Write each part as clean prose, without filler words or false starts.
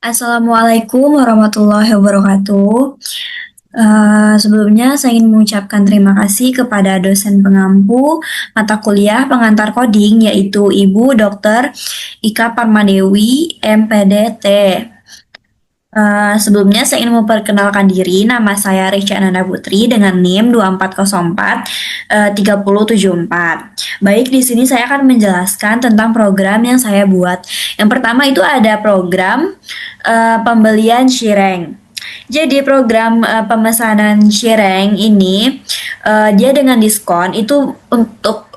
Assalamualaikum warahmatullahi wabarakatuh. Sebelumnya saya ingin mengucapkan terima kasih kepada dosen pengampu mata kuliah pengantar coding yaitu Ibu Dr. Ika Parmadewi, MPDT. Sebelumnya saya ingin memperkenalkan diri, nama saya Richa Ananda Putri dengan NIM 2404 3074. Baik, di sini saya akan menjelaskan tentang program yang saya buat. Yang pertama itu ada program pembelian Shireng. Jadi program pemesanan Shireng ini dia dengan diskon itu untuk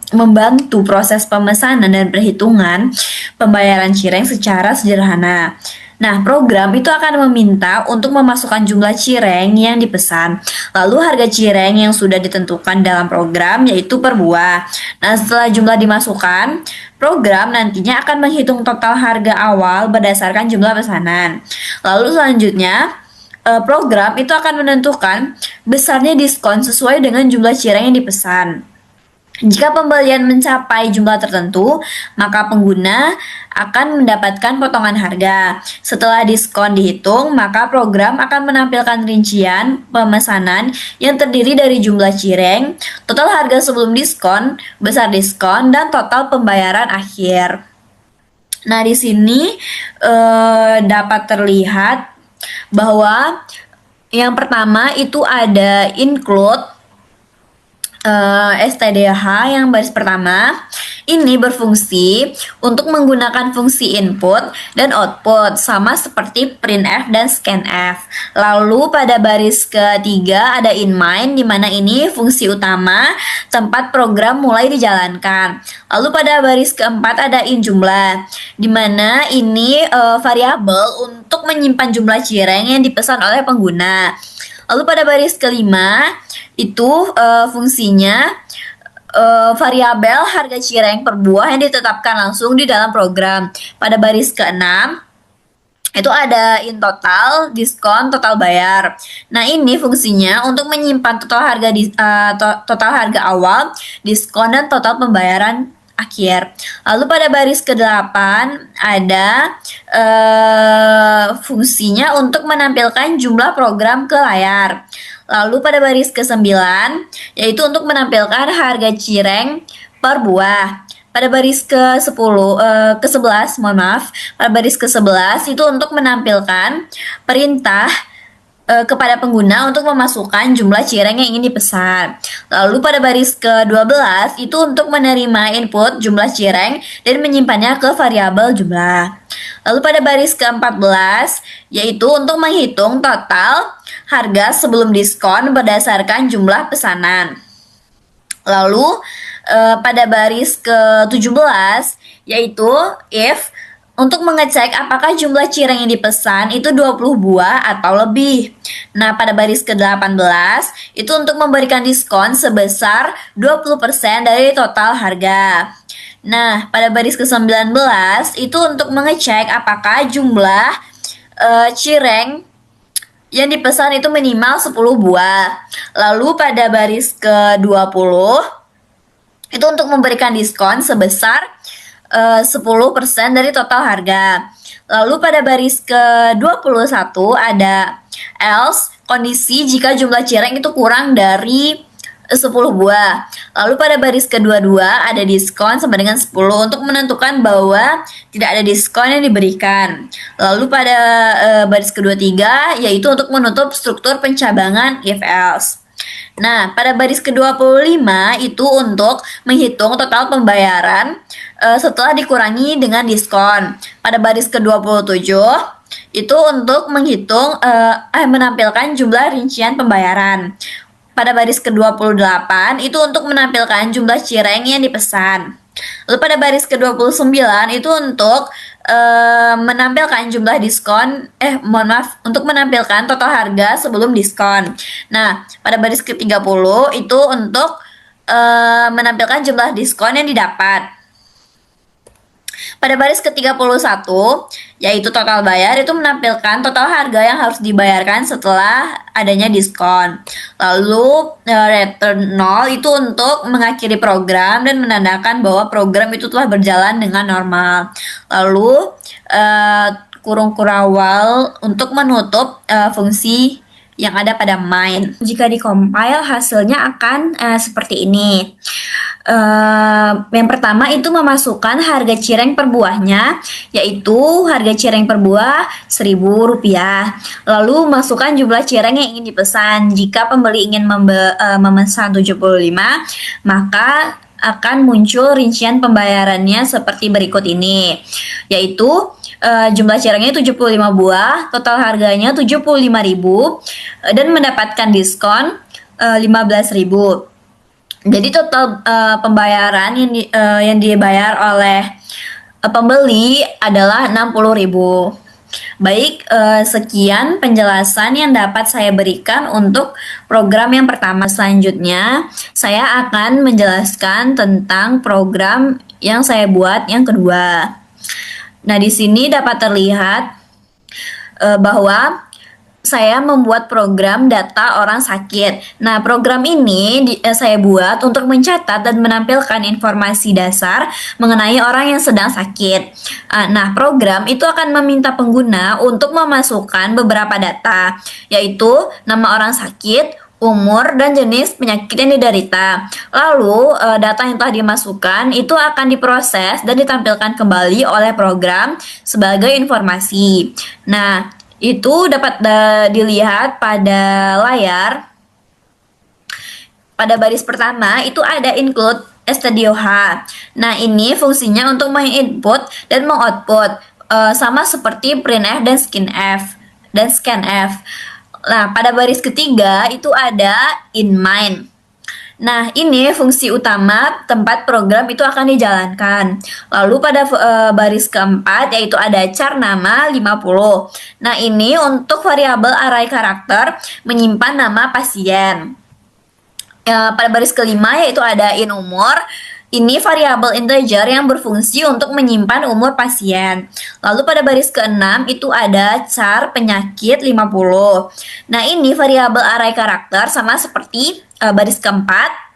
membantu proses pemesanan dan perhitungan pembayaran Shireng secara sederhana. Nah, program itu akan meminta untuk memasukkan jumlah cireng yang dipesan. Lalu harga cireng yang sudah ditentukan dalam program yaitu per buah. Nah, setelah jumlah dimasukkan, program nantinya akan menghitung total harga awal berdasarkan jumlah pesanan. Lalu selanjutnya, program itu akan menentukan besarnya diskon sesuai dengan jumlah cireng yang dipesan. Jika pembelian mencapai jumlah tertentu, maka pengguna akan mendapatkan potongan harga. Setelah diskon dihitung, maka program akan menampilkan rincian pemesanan yang terdiri dari jumlah cireng, total harga sebelum diskon, besar diskon, dan total pembayaran akhir. Nah, di sini dapat terlihat bahwa yang pertama itu ada include STDH yang baris pertama ini berfungsi untuk menggunakan fungsi input dan output sama seperti printf dan scanf. Lalu pada baris ketiga ada inMine di mana ini fungsi utama tempat program mulai dijalankan. Lalu pada baris keempat ada inJumlah di mana ini variabel untuk menyimpan jumlah cireng yang dipesan oleh pengguna. Lalu pada baris kelima itu fungsinya variabel harga cireng per buah yang ditetapkan langsung di dalam program. Pada baris keenam itu ada in total, diskon, total bayar. Nah, ini fungsinya untuk menyimpan total harga awal, diskon, dan total pembayaran akhir. Lalu pada baris ke-8 ada fungsinya untuk menampilkan jumlah program ke layar. Lalu pada baris ke-9 yaitu untuk menampilkan harga cireng per buah. Pada baris ke-11, mohon maaf, pada baris ke-11 itu untuk menampilkan perintah kepada pengguna untuk memasukkan jumlah cireng yang ingin dipesan. Lalu pada baris ke-12 itu untuk menerima input jumlah cireng dan menyimpannya ke variabel jumlah. Lalu pada baris ke-14 yaitu untuk menghitung total harga sebelum diskon berdasarkan jumlah pesanan. Lalu pada baris ke-17 yaitu if untuk mengecek apakah jumlah cireng yang dipesan itu 20 buah atau lebih. Nah, pada baris ke-18 itu untuk memberikan diskon sebesar 20% dari total harga. Nah, pada baris ke-19 itu untuk mengecek apakah jumlah cireng yang dipesan itu minimal 10 buah. Lalu pada baris ke-20 itu untuk memberikan diskon sebesar 10% dari total harga. Lalu pada baris ke-21 ada else, kondisi jika jumlah cireng itu kurang dari 10 buah. Lalu pada baris ke-22 ada diskon sama dengan 10 untuk menentukan bahwa tidak ada diskon yang diberikan. Lalu pada baris ke-23 yaitu untuk menutup struktur pencabangan if else. Nah, pada baris ke-25 itu untuk menghitung total pembayaran setelah dikurangi dengan diskon. Pada baris ke-27 itu untuk menghitung menampilkan jumlah rincian pembayaran. Pada baris ke-28 itu untuk menampilkan jumlah cireng yang dipesan. Lalu pada baris ke-29 itu untuk menampilkan jumlah diskon, untuk menampilkan total harga sebelum diskon. Nah, pada baris ke-30 itu untuk menampilkan jumlah diskon yang didapat. Pada baris ke-31 yaitu total bayar itu menampilkan total harga yang harus dibayarkan setelah adanya diskon. Lalu return 0 itu untuk mengakhiri program dan menandakan bahwa program itu telah berjalan dengan normal. Lalu kurung kurawal untuk menutup fungsi yang ada pada main. Jika dikompil hasilnya akan seperti ini. Yang pertama itu memasukkan harga cireng per buahnya, yaitu harga cireng per buah Rp1.000. Lalu masukkan jumlah cireng yang ingin dipesan. Jika pembeli ingin memesan 75, maka akan muncul rincian pembayarannya seperti berikut ini, yaitu jumlah cirengnya 75 buah, total harganya Rp75.000 dan mendapatkan diskon Rp15.000. Jadi total pembayaran yang dibayar oleh pembeli adalah Rp60.000. Baik, sekian penjelasan yang dapat saya berikan untuk program yang pertama. Selanjutnya, saya akan menjelaskan tentang program yang saya buat yang kedua. Nah, di sini dapat terlihat bahwa saya membuat program data orang sakit. Nah, program ini saya buat untuk mencatat dan menampilkan informasi dasar mengenai orang yang sedang sakit. Nah, program itu akan meminta pengguna untuk memasukkan beberapa data, yaitu nama orang sakit, umur, dan jenis penyakit yang diderita. Lalu, data yang telah dimasukkan itu akan diproses dan ditampilkan kembali oleh program sebagai informasi. Nah, itu dapat dilihat pada layar. Pada baris pertama itu ada include Studio H. Nah, ini fungsinya untuk menginput dan mengoutput, sama seperti printf dan scanf. Nah, pada baris ketiga itu ada inMind. Nah, ini fungsi utama tempat program itu akan dijalankan. Lalu pada baris keempat yaitu ada char nama 50. Nah, ini untuk variabel array karakter menyimpan nama pasien. Pada baris kelima yaitu ada in umur. Ini variabel integer yang berfungsi untuk menyimpan umur pasien. Lalu pada baris ke-6 itu ada char penyakit 50. Nah, ini variabel array karakter sama seperti baris keempat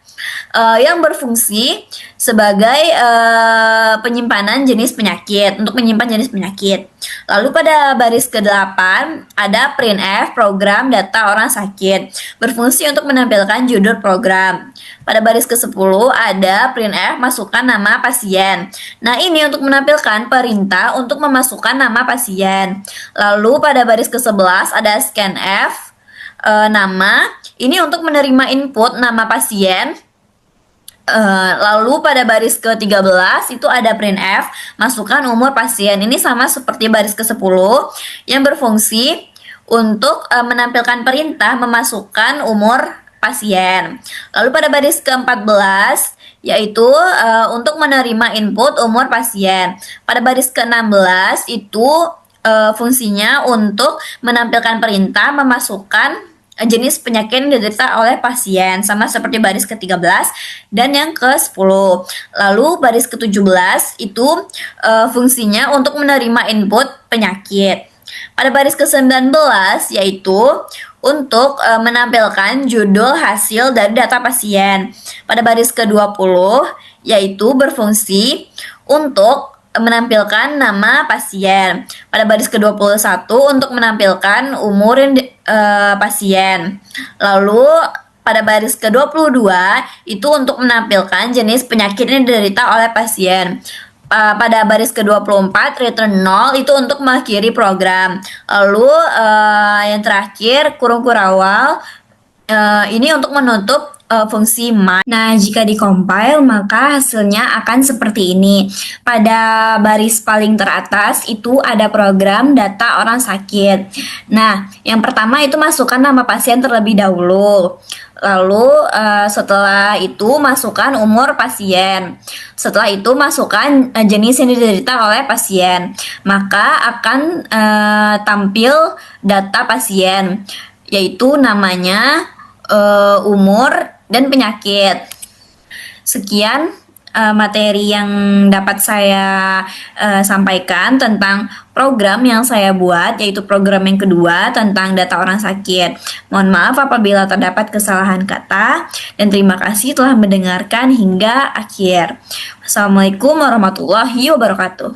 yang berfungsi sebagai penyimpanan jenis penyakit, untuk menyimpan jenis penyakit. Lalu pada baris ke-8 ada printf program data orang sakit, berfungsi untuk menampilkan judul program. Pada baris ke-10 ada printf masukkan nama pasien. Nah, ini untuk menampilkan perintah untuk memasukkan nama pasien. Lalu pada baris ke-11 ada scanf nama, ini untuk menerima input nama pasien. Lalu pada baris ke-13 itu ada printf masukkan umur pasien. Ini sama seperti baris ke-10 yang berfungsi untuk menampilkan perintah memasukkan umur pasien. Lalu pada baris ke-14 yaitu untuk menerima input umur pasien. Pada baris ke-16 itu fungsinya untuk menampilkan perintah memasukkan jenis penyakit yang diderita oleh pasien, sama seperti baris ke-13 dan yang ke-10. Lalu baris ke-17 itu fungsinya untuk menerima input penyakit. Pada baris ke-19 yaitu untuk menampilkan judul hasil dari data pasien. Pada baris ke-20 yaitu berfungsi untuk menampilkan nama pasien. Pada baris ke-21 untuk menampilkan umur pasien. Lalu pada baris ke-22 itu untuk menampilkan jenis penyakit yang diderita oleh pasien. Pada baris ke-24 return 0 itu untuk mengakhiri program. Lalu yang terakhir kurung kurawal ini untuk menutup fungsi my. Nah, jika dikompil maka hasilnya akan seperti ini. Pada baris paling teratas itu ada program data orang sakit. Nah, yang pertama itu masukkan nama pasien terlebih dahulu. Lalu setelah itu masukkan umur pasien. Setelah itu masukkan jenis yang diderita oleh pasien. Maka akan tampil data pasien, yaitu namanya, umur, dan penyakit. Sekian materi yang dapat saya sampaikan tentang program yang saya buat, yaitu program yang kedua tentang data orang sakit. Mohon maaf apabila terdapat kesalahan kata, dan terima kasih telah mendengarkan hingga akhir. Wassalamualaikum warahmatullahi wabarakatuh.